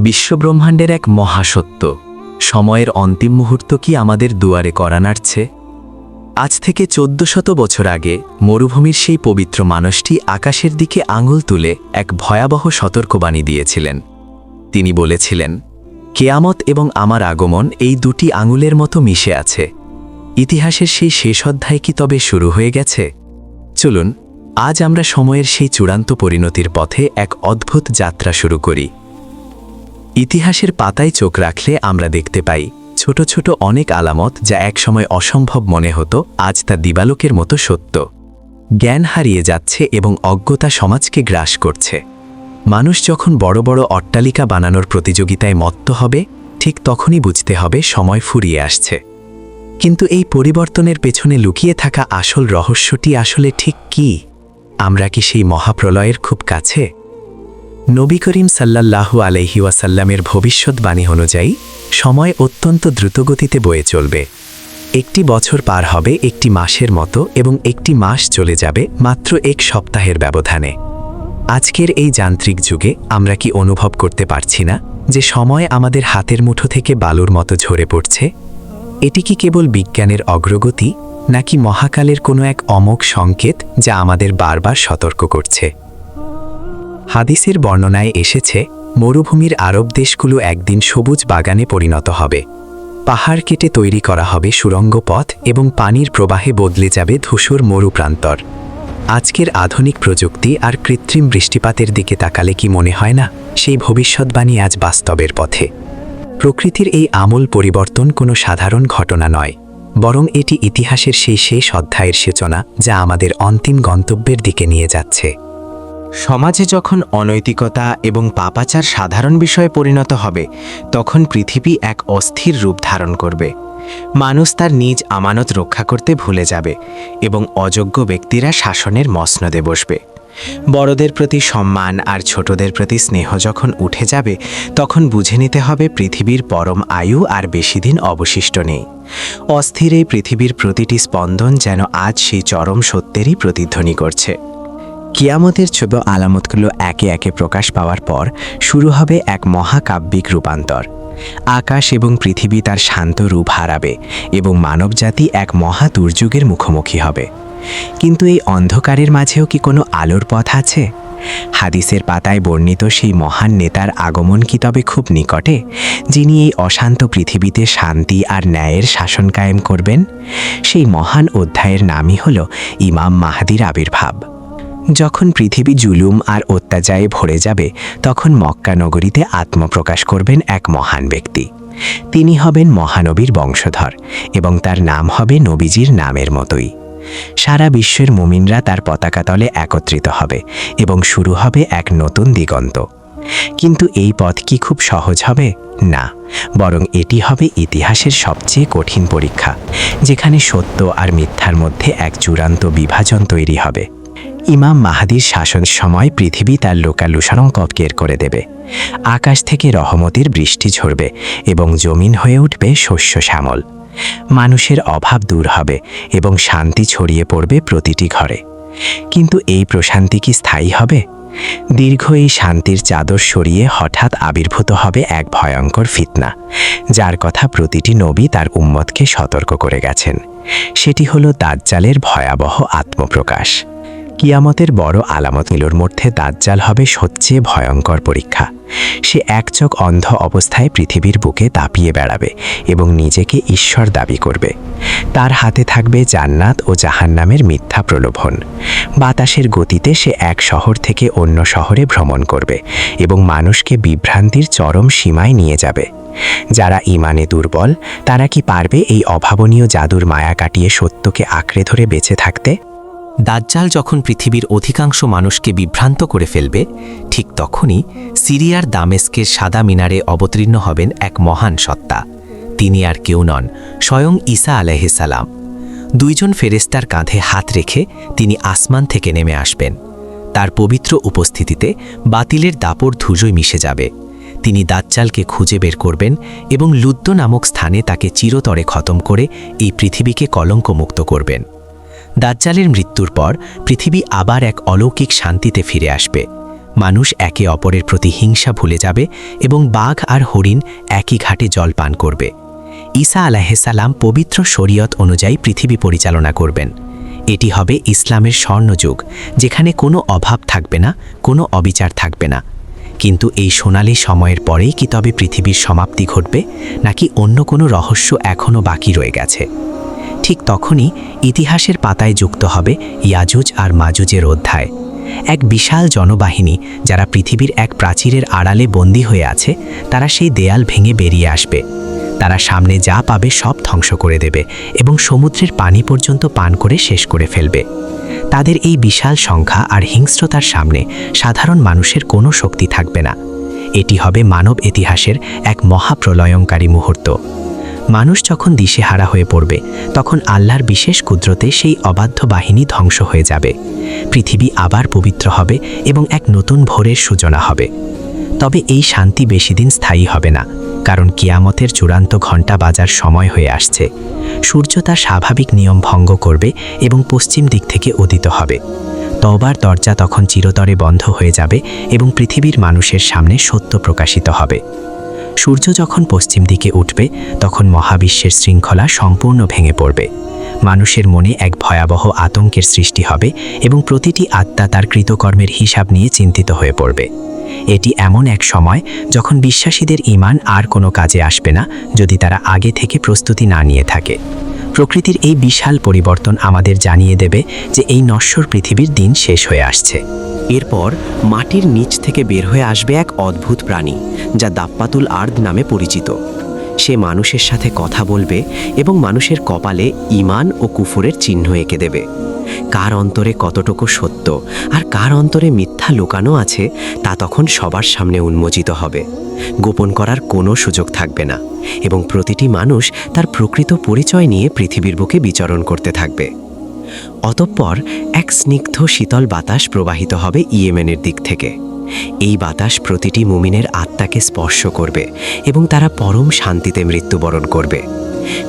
বিশ্বব্রহ্মাণ্ডের এক মহাসত্য, সময়ের অন্তিম মুহূর্ত কি আমাদের দুয়ারে কড়া নাড়ছে? আজ থেকে ১৪০০ বছর আগে মরুভূমির সেই পবিত্র মানুষটি আকাশের দিকে আঙুল তুলে এক ভয়াবহ সতর্কবাণী দিয়েছিলেন। তিনি বলেছিলেন, কেয়ামত এবং আমার আগমন এই দুটি আঙুলের মতো মিশে আছে। ইতিহাসের সেই শেষ অধ্যায় কি তবে শুরু হয়ে গেছে? চলুন আজ আমরা সময়ের সেই চূড়ান্ত পরিণতির পথে এক অদ্ভুত যাত্রা শুরু করি। ইতিহাসের পাতায় চোখ রাখলে আমরা দেখতে পাই ছোট ছোট অনেক আলামত, যা একসময় অসম্ভব মনে হতো, আজ তা দিবালোকের মতো সত্য। জ্ঞান হারিয়ে যাচ্ছে এবং অজ্ঞতা সমাজকে গ্রাস করছে। মানুষ যখন বড় বড় অট্টালিকা বানানোর প্রতিযোগিতায় মত্ত হবে, ঠিক তখনই বুঝতে হবে সময় ফুরিয়ে আসছে। কিন্তু এই পরিবর্তনের পেছনে লুকিয়ে থাকা আসল রহস্যটি আসলে ঠিক কী? আমরা কি সেই মহাপ্রলয়ের খুব কাছে? নবী করিম সাল্লাল্লাহু আলাইহি ওয়াসাল্লামের ভবিষ্যৎবাণী অনুযায়ী সময় অত্যন্ত দ্রুতগতিতে বয়ে চলবে। একটি বছর পার হবে একটি মাসের মতো এবং একটি মাস চলে যাবে মাত্র এক সপ্তাহের ব্যবধানে। আজকের এই যান্ত্রিক যুগে আমরা কি অনুভব করতে পারছি না যে সময় আমাদের হাতের মুঠো থেকে বালুর মতো ঝরে পড়ছে? এটি কি কেবল বিজ্ঞানের অগ্রগতি, নাকি মহাকালের কোনো এক অমোঘ সংকেত যা আমাদের বারবার সতর্ক করছে? হাদিসের বর্ণনায় এসেছে, মরুভূমির আরব দেশগুলো একদিন সবুজ বাগানে পরিণত হবে। পাহাড় কেটে তৈরি করা হবে সুড়ঙ্গ পথ এবং পানির প্রবাহে বদলে যাবে ধূসর মরুপ্রান্তর। আজকের আধুনিক প্রযুক্তি আর কৃত্রিম বৃষ্টিপাতের দিকে তাকালে কি মনে হয় না সেই ভবিষ্যৎবাণী আজ বাস্তবের পথে? প্রকৃতির এই আমূল পরিবর্তন কোনো সাধারণ ঘটনা নয়, বরং এটি ইতিহাসের সেই শেষ অধ্যায়ের সূচনা, যা আমাদের অন্তিম গন্তব্যের দিকে নিয়ে যাচ্ছে। সমাজে যখন অনৈতিকতা এবং পাপাচার সাধারণ বিষয়ে পরিণত হবে, তখন পৃথিবী এক অস্থির রূপ ধারণ করবে। মানুষ তার নিজ আমানত রক্ষা করতে ভুলে যাবে এবং অযোগ্য ব্যক্তিরা শাসনের মসনদে বসবে। বড়দের প্রতি সম্মান আর ছোটদের প্রতি স্নেহ যখন উঠে যাবে, তখন বুঝে নিতে হবে পৃথিবীর পরম আয়ু আর বেশি দিন অবশিষ্ট নেই। অস্থির এই পৃথিবীর প্রতিটি স্পন্দন যেন আজ সেই চরম সত্যেরই প্রতিধ্বনি করছে। কিয়ামতের ছোট আলামতগুলো একে একে প্রকাশ পাওয়ার পর শুরু হবে এক মহাকাব্যিক রূপান্তর। আকাশ এবং পৃথিবী তার শান্ত রূপ হারাবে এবং মানবজাতি এক মহা দুর্যোগের মুখোমুখি হবে। কিন্তু এই অন্ধকারের মাঝেও কি কোনো আলোর পথ আছে? হাদিসের পাতায় বর্ণিত সেই মহান নেতার আগমন কি তবে খুব নিকটে, যিনি এই অশান্ত পৃথিবীতে শান্তি আর ন্যায়ের শাসন কায়েম করবেন? সেই মহান অধ্যায়ের নামই হল ইমাম মাহদির আবির্ভাব। যখন পৃথিবী জুলুম আর অত্যাচারে ভরে যাবে, তখন মক্কা নগরীতে আত্মপ্রকাশ করবেন এক মহান ব্যক্তি। তিনি হবেন মহানবীর বংশধর এবং তার নাম হবে নবীজির নামের মতোই। সারা বিশ্বের মুমিনরা তার পতাকা তলে একত্রিত হবে এবং শুরু হবে এক নতুন দিগন্ত। কিন্তু এই পথ কি খুব সহজ হবে? না, বরং এটি হবে ইতিহাসের সবচেয়ে কঠিন পরীক্ষা, যেখানে সত্য আর মিথ্যার মধ্যে এক চূড়ান্ত বিভাজন তৈরি হবে। ইমাম মাহদির শাসন সময় পৃথিবী তার লোকালুসংকট বের করে দেবে। আকাশ থেকে রহমতের বৃষ্টি ঝরবে এবং জমিন হয়ে উঠবে শস্য শ্যামল। মানুষের অভাব দূর হবে এবং শান্তি ছড়িয়ে পড়বে প্রতিটি ঘরে। কিন্তু এই প্রশান্তি কি স্থায়ী হবে? দীর্ঘ এই শান্তির চাদর সরিয়ে হঠাৎ আবির্ভূত হবে এক ভয়ঙ্কর ফিতনা, যার কথা প্রতিটি নবী তার উম্মতকে সতর্ক করে গেছেন। সেটি হলো দাজ্জালের ভয়াবহ আত্মপ্রকাশ। কিয়ামতের বড় আলামতগুলোর মধ্যে দাজ্জাল হবে সবচেয়ে ভয়ঙ্কর পরীক্ষা। সে একচোখ অন্ধ অবস্থায় পৃথিবীর বুকে তাপিয়ে বেড়াবে এবং নিজেকে ঈশ্বর দাবি করবে। তার হাতে থাকবে জান্নাত ও জাহান্নামের মিথ্যা প্রলোভন। বাতাসের গতিতে সে এক শহর থেকে অন্য শহরে ভ্রমণ করবে এবং মানুষকে বিভ্রান্তির চরম সীমায় নিয়ে যাবে। যারা ঈমানে দুর্বল, তারা কি পারবে এই অভাবনীয় জাদুর মায়া কাটিয়ে সত্যকে আঁকড়ে ধরে বেঁচে থাকতে? দাজ্জাল যখন পৃথিবীর অধিকাংশ মানুষকে বিভ্রান্ত করে ফেলবে, ঠিক তখনই সিরিয়ার দামেস্কের সাদা মিনারে অবতীর্ণ হবেন এক মহান সত্তা। তিনি আর কেউ নন, স্বয়ং ঈসা আলাইহিস সালাম। দুইজন ফেরেশতার কাঁধে হাত রেখে তিনি আসমান থেকে নেমে আসবেন। তার পবিত্র উপস্থিতিতে বাতিলের দাপট ধূসর মিশে যাবে। তিনি দাজ্জালকে খুঁজে বের করবেন এবং লুদ্দ নামক স্থানে তাকে চিরতরে খতম করে এই পৃথিবীকে কলঙ্কমুক্ত করবেন। দাজ্জালের মৃত্যুর পর পৃথিবী আবার এক অলৌকিক শান্তিতে ফিরে আসবে। মানুষ একে অপরের প্রতি হিংসা ভুলে যাবে এবং বাঘ আর হরিণ একই ঘাটে জল পান করবে। ঈসা আলাইহিসসালাম পবিত্র শরীয়ত অনুযায়ী পৃথিবী পরিচালনা করবেন। এটি হবে ইসলামের স্বর্ণযুগ, যেখানে কোনো অভাব থাকবে না, কোনো অবিচার থাকবে না। কিন্তু এই সোনালী সময়ের পরেই কি তবে পৃথিবীর সমাপ্তি ঘটবে, নাকি অন্য কোনো রহস্য এখনও বাকি রয়ে গেছে? ঠিক তখনই ইতিহাসের পাতায় যুক্ত হবে ইয়াজুজ আর মাজুজের অধ্যায়। এক বিশাল জনবাহিনী যারা পৃথিবীর এক প্রাচীরের আড়ালে বন্দী হয়ে আছে, তারা সেই দেয়াল ভেঙে বেরিয়ে আসবে। তারা সামনে যা পাবে সব ধ্বংস করে দেবে এবং সমুদ্রের পানি পর্যন্ত পান করে শেষ করে ফেলবে। তাদের এই বিশাল সংখ্যা আর হিংস্রতার সামনে সাধারণ মানুষের কোনো শক্তি থাকবে না। এটি হবে মানব ইতিহাসের এক মহাপ্রলয়ঙ্কারী মুহূর্ত। মানুষ যখন দিশেহারা হয়ে পড়বে, তখন আল্লাহর বিশেষ কুদরতে সেই অবাধ্য বাহিনী ধ্বংস হয়ে যাবে। পৃথিবী আবার পবিত্র হবে এবং এক নতুন ভোরের সূচনা হবে। তবে এই শান্তি বেশিদিন স্থায়ী হবে না, কারণ কিয়ামতের চূড়ান্ত ঘণ্টা বাজার সময় হয়ে আসছে। সূর্য তার স্বাভাবিক নিয়ম ভঙ্গ করবে এবং পশ্চিম দিক থেকে উদিত হবে। তওবার দরজা তখন চিরতরে বন্ধ হয়ে যাবে এবং পৃথিবীর মানুষের সামনে সত্য প্রকাশিত হবে। সূর্য যখন পশ্চিম দিকে উঠবে, তখন মহাবিশ্বের শৃঙ্খলা সম্পূর্ণ ভেঙে পড়বে। মানুষের মনে এক ভয়াবহ আতঙ্কের সৃষ্টি হবে এবং প্রতিটি আত্মা তার কৃতকর্মের হিসাব নিয়ে চিন্তিত হয়ে পড়বে। এটি এমন এক সময় যখন বিশ্বাসীদের ঈমান আর কোনো কাজে আসবে না, যদি তারা আগে থেকে প্রস্তুতি না নিয়ে থাকে। প্রকৃতির এই বিশাল পরিবর্তন আমাদের জানিয়ে দেবে যে এই নশ্বর পৃথিবীর দিন শেষ হয়ে আসছে। এরপর মাটির নিচ থেকে বের হয়ে আসবে এক অদ্ভুত প্রাণী, যা দাপ্পাতুল আর্দ নামে পরিচিত। সে মানুষের সাথে কথা বলবে এবং মানুষের কপালে ঈমান ও কুফরের চিহ্ন এঁকে দেবে। কার অন্তরে কতটুকু সত্য আর কার অন্তরে মিথ্যা লুকানো আছে, তা তখন সবার সামনে উন্মোচিত হবে। গোপন করার কোনো সুযোগ থাকবে না এবং প্রতিটি মানুষ তার প্রকৃত পরিচয় নিয়ে পৃথিবীর বুকে বিচরণ করতে থাকবে। অতঃপর এক স্নিগ্ধ শীতল বাতাস প্রবাহিত হবে ইয়েমেনের দিক থেকে। এই বাতাস প্রতিটি মুমিনের আত্মাকে স্পর্শ করবে এবং তারা পরম শান্তিতে মৃত্যুবরণ করবে।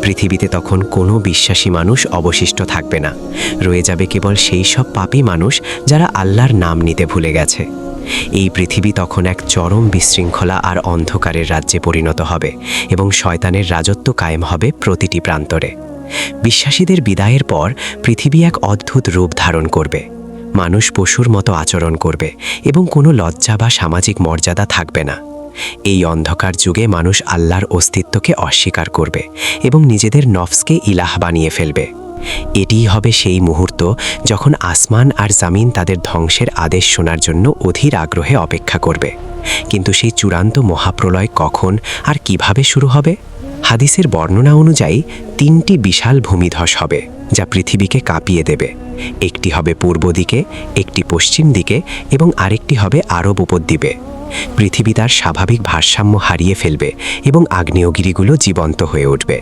পৃথিবীতে তখন কোনো বিশ্বাসী মানুষ অবশিষ্ট থাকবে না। রয়ে যাবে কেবল সেই সব পাপী মানুষ যারা আল্লাহর নাম নিতে ভুলে গেছে। এই পৃথিবী তখন এক চরম বিশৃঙ্খলা আর অন্ধকারের রাজ্যে পরিণত হবে এবং শয়তানের রাজত্ব কায়েম হবে প্রতিটি প্রান্তরে। বিশ্বাসীদের বিদায়ের পর পৃথিবী এক অদ্ভুত রূপ ধারণ করবে। মানুষ পশুর মতো আচরণ করবে এবং কোনো লজ্জা বা সামাজিক মর্যাদা থাকবে না। এই অন্ধকার যুগে মানুষ আল্লাহর অস্তিত্বকে অস্বীকার করবে এবং নিজেদের নফসকে ইলাহ বানিয়ে ফেলবে। এটিই হবে সেই মুহূর্ত যখন আসমান আর জামিন তাদের ধ্বংসের আদেশ শোনার জন্য অধীর আগ্রহে অপেক্ষা করবে। কিন্তু সেই চূড়ান্ত মহাপ্রলয় কখন আর কিভাবে শুরু হবে? হাদিসের বর্ণনা অনুযায়ী 3টি বিশাল ভূমিধস হবে, যা পৃথিবীকে কাঁপিয়ে দেবে। একটি হবে পূর্ব দিকে, একটি পশ্চিম দিকে এবং আরেকটি হবে আরব উপদ্বীপে। পৃথিবী তার স্বাভাবিক ভারসাম্য হারিয়ে ফেলবে এবং আগ্নেয়গিরিগুলো জীবন্ত হয়ে উঠবে।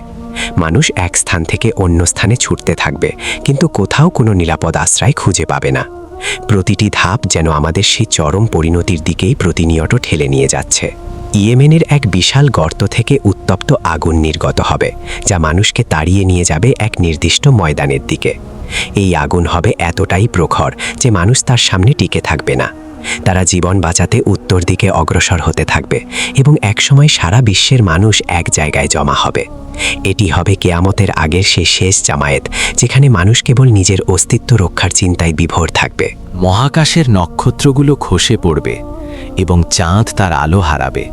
মানুষ এক স্থান থেকে অন্য স্থানে ছুটতে থাকবে, কিন্তু কোথাও কোনো নিরাপদ আশ্রয় খুঁজে পাবে না। প্রতিটি ধাপ যেন আমাদের সেই চরম পরিণতির দিকেই প্রতিনিয়ত ঠেলে নিয়ে যাচ্ছে। ইয়েমেনের এক বিশাল গর্ত থেকে উত্তপ্ত আগুন নির্গত হবে, যা মানুষকে তাড়িয়ে নিয়ে যাবে এক নির্দিষ্ট ময়দানের দিকে। এই আগুন হবে এতটাই প্রখর যে মানুষ তার সামনে টিকে থাকবে না। তারা জীবন বাঁচাতে উত্তর দিকে অগ্রসর হতে থাকবে এবং একসময় সারা বিশ্বের মানুষ এক জায়গায় জমা হবে। এটি হবে কিয়ামতের আগের সেই শেষ জামায়াত, যেখানে মানুষ কেবল নিজের অস্তিত্ব রক্ষার চিন্তায় বিভোর থাকবে। মহাকাশের নক্ষত্রগুলো খসে পড়বে এবং চাঁদ তার আলো হারাবে।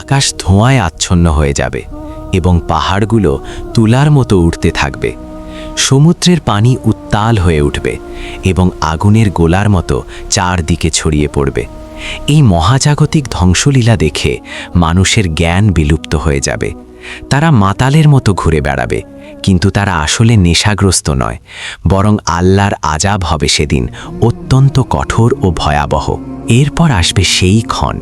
আকাশ ধোঁয়ায় আচ্ছন্ন হয়ে যাবে এবং পাহাড়গুলো তুলার মতো উঠতে থাকবে। সমুদ্রের পানি উত্তাল হয়ে উঠবে এবং আগুনের গোলার মতো চারদিকে ছড়িয়ে পড়বে। এই মহাজাগতিক ধ্বংসলীলা দেখে মানুষের জ্ঞান বিলুপ্ত হয়ে যাবে। তারা মাতালের মতো ঘুরে বেড়াবে, কিন্তু তারা আসলে নেশাগ্রস্ত নয়, বরং আল্লাহর আযাব হবে সেদিন অত্যন্ত কঠোর ও ভয়াবহ। এরপর আসবে সেই ক্ষণ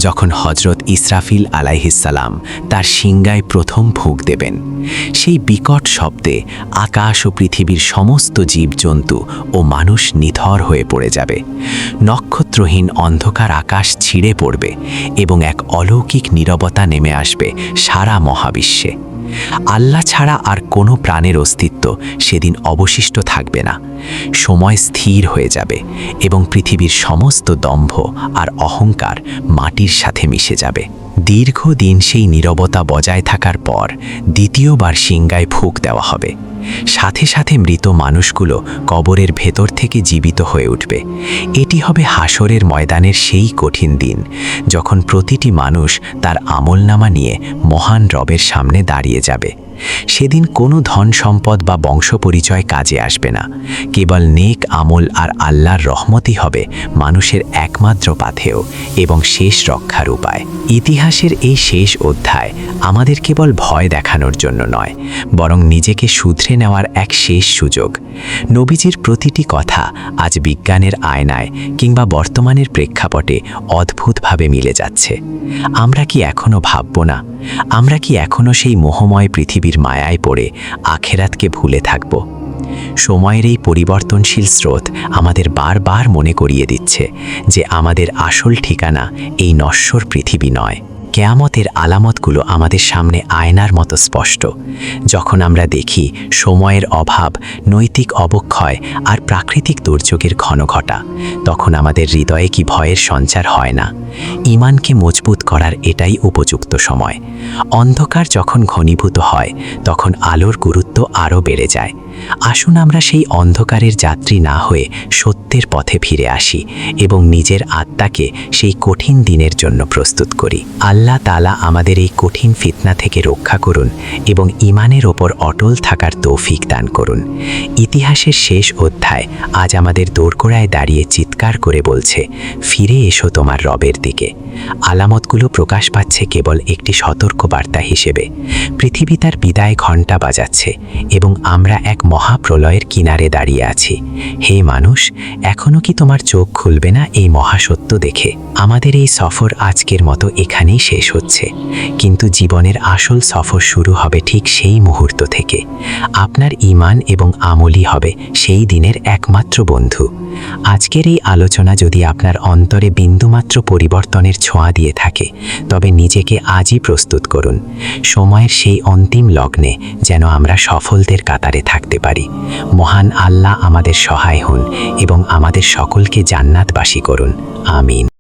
যখন হজরত ইসরাফিল আলাইহিসসালাম তার শিঙ্গায় প্রথম ফুঁক দেবেন। সেই বিকট শব্দে আকাশ ও পৃথিবীর সমস্ত জীবজন্তু ও মানুষ নিথর হয়ে পড়ে যাবে। নক্ষত্রহীন অন্ধকার আকাশ ছিঁড়ে পড়বে এবং এক অলৌকিক নীরবতা নেমে আসবে সারা মহাবিশ্বে। আল্লাহ ছাড়া আর কোনো প্রাণের অস্তিত্ব সেদিন অবশিষ্ট থাকবে না। সময় স্থির হয়ে যাবে এবং পৃথিবীর সমস্ত দম্ভ আর অহংকার মাটির সাথে মিশে যাবে। দীর্ঘদিন সেই নীরবতা বজায় থাকার পর দ্বিতীয়বার সিংগায় ফুঁক দেওয়া হবে। সাথে সাথে মৃত মানুষগুলো কবরের ভেতর থেকে জীবিত হয়ে উঠবে। এটি হবে হাসরের ময়দানের সেই কঠিন দিন, যখন প্রতিটি মানুষ তার আমলনামা নিয়ে মহান রবের সামনে দাঁড়িয়ে যাবে। সেদিন কোনো ধন সম্পদ বা বংশ পরিচয় কাজে আসবে না। কেবল নেক আমল আর আল্লাহর রহমতই হবে মানুষের একমাত্র পাথেয় এবং শেষ রক্ষার উপায়। ইতিহাসের এই শেষ অধ্যায় আমাদের কেবল ভয় দেখানোর জন্য নয়, বরং নিজেকে শুধরে নেওয়ার এক শেষ সুযোগ। নবীজির প্রতিটি কথা আজ বিজ্ঞানের আয়নায় কিংবা বর্তমানের প্রেক্ষাপটে অদ্ভুতভাবে মিলে যাচ্ছে। আমরা কি এখনো ভাবব না? আমরা কি এখনো সেই মোহময় পৃথিবীর মায়ায় পড়ে আখেরাতকে ভুলে থাকব? সময়ের এই পরিবর্তনশীল স্রোত আমাদের বারবার মনে করিয়ে দিচ্ছে যে আমাদের আসল ঠিকানা এই নশ্বর পৃথিবী নয়। কেয়ামতের আলামতগুলো আমাদের সামনে আয়নার মতো স্পষ্ট। যখন আমরা দেখি সময়ের অভাব, নৈতিক অবক্ষয় আর প্রাকৃতিক দুর্যোগের ঘনঘটা, তখন আমাদের হৃদয়ে কি ভয়ের সঞ্চার হয় না? ঈমানকে মজবুত করার এটাই উপযুক্ত সময়। অন্ধকার যখন ঘনীভূত হয়, তখন আলোর গুরুত্ব আরও বেড়ে যায়। আসুন আমরা সেই অন্ধকারের যাত্রী না হয়ে সত্যের পথে ফিরে আসি এবং নিজের আত্মাকে সেই কঠিন দিনের জন্য প্রস্তুত করি। আল্লাহ তাআলা আমাদের এই কঠিন ফিতনা থেকে রক্ষা করুন এবং ঈমানের ওপর অটল থাকার তৌফিক দান করুন। ইতিহাসের শেষ অধ্যায় আজ আমাদের দোরগোড়ায় দাঁড়িয়ে চিৎকার করে বলছে, ফিরে এসো তোমার রবের দিকে। আলামতগুলো প্রকাশ পাচ্ছে কেবল একটি সতর্ক বার্তা হিসেবে। পৃথিবী তার বিদায় ঘণ্টা বাজাচ্ছে এবং আমরা এক মহাপ্রলয়ের কিনারে দাঁড়িয়ে আছি। হে মানুষ, এখনো কি তোমার চোখ খুলবে না এই মহাসত্য দেখে? আমাদের এই সফর আজকের মতো এখানেই শেষ হচ্ছে, কিন্তু জীবনের আসল সফর শুরু হবে ঠিক সেই মুহূর্ত থেকে। আপনার ঈমান এবং আমলই হবে সেই দিনের একমাত্র বন্ধু। আজকের এই আলোচনা যদি আপনার অন্তরে বিন্দুমাত্র পরিবর্তনের ছোঁয়া দিয়ে থাকে, তবে নিজেকে আজই প্রস্তুত করুন। সময়ের সেই অন্তিম লগ্নে যেন আমরা সফলদের কাতারে থাকতে পারি। মহান আল্লাহ আমাদের সহায় হন এবং আমাদের সকলকে জান্নাতবাসী করুন। আমিন।